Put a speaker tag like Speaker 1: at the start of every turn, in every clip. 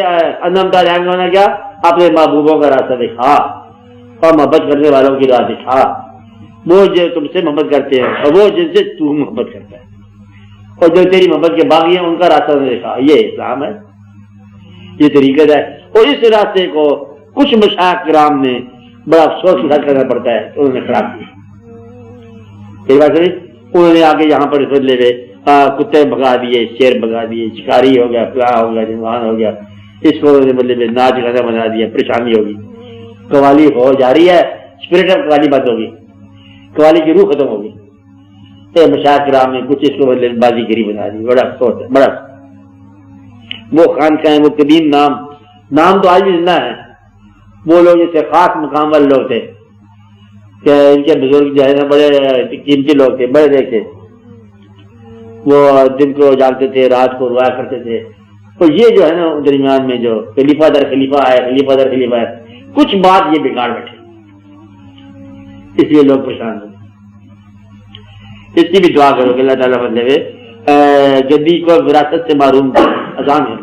Speaker 1: انعمت علیہم ہونا کیا؟ اپنے محبوبوں کا راستہ دکھا اور محبت کرنے والوں کی راہ دکھا، وہ جو تم سے محبت کرتے ہیں اور وہ جن سے تو محبت کرتا ہے، اور جو تیری محبت کے باغی ہیں ان کا راستہ دکھا۔ یہ اسلام ہے، یہ طریقہ ہے۔ اور اس راستے کو کچھ مشائخ کرام نے بڑا افسوس کے ساتھ کرنا پڑتا ہے، انہوں نے خراب کیا۔ انہوں نے آگے یہاں پر بدلے ہوئے کتے بگا دیے، شیر بگا دیے، شکاری ہو گیا، فلاں ہو گیا، جنوان ہو گیا، اس کو بدلے میں ناچ گانا بنا دیا، پریشانی ہوگی، قوالی ہو جا رہی ہے، اسپرٹ آف قوالی بند ہوگی، قوالی کی روح ختم ہوگی۔ مشائخ کرام نے کچھ اس کو بدلے میں بازی گری بنا دی، بڑا افسوس ہے، بڑا۔ وہ خانقاہیں، وہ قدیم نام تو آج بھی زندہ ہے۔ وہ لوگ جیسے خاص مقام والے لوگ تھے کہ ان کے بزرگ جو ہے نا بڑے قیمتی لوگ تھے، بڑے دیکھتے، وہ دن کو جاگتے تھے، رات کو روایا کرتے تھے۔ تو یہ جو ہے نا درمیان میں جو خلیفہ در خلیفہ آئے، خلیفہ در خلیفہ آئے، کچھ بات یہ بگاڑ بیٹھے، اس لیے لوگ پریشان ہوتے۔ اس کی بھی دعا کرو کہ اللہ تعالیٰ بدلے ہوئے گدی کو وراثت سے معروم آسان ہے،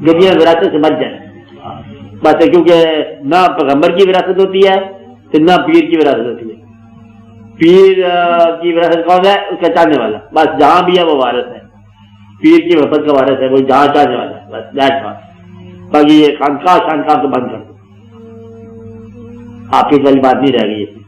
Speaker 1: گدیاں وراثت سے مت جائیں بات ہے، کیونکہ نہ پیغمبر کی وراثت ہوتی ہے نہ پیر کی وراثت ہوتی ہے۔ پیر کی وراثت کون ہے؟ اس کا چاہنے والا، بس جہاں بھی ہے وہ وارث ہے۔ پیر کی محبت کا وارث ہے وہ جہاں چاہنے والا ہے، بس دیٹ بات۔ باقی یہ خانقاہ تو بند کر دو، آپ کی والی بات نہیں رہ گئی ہے۔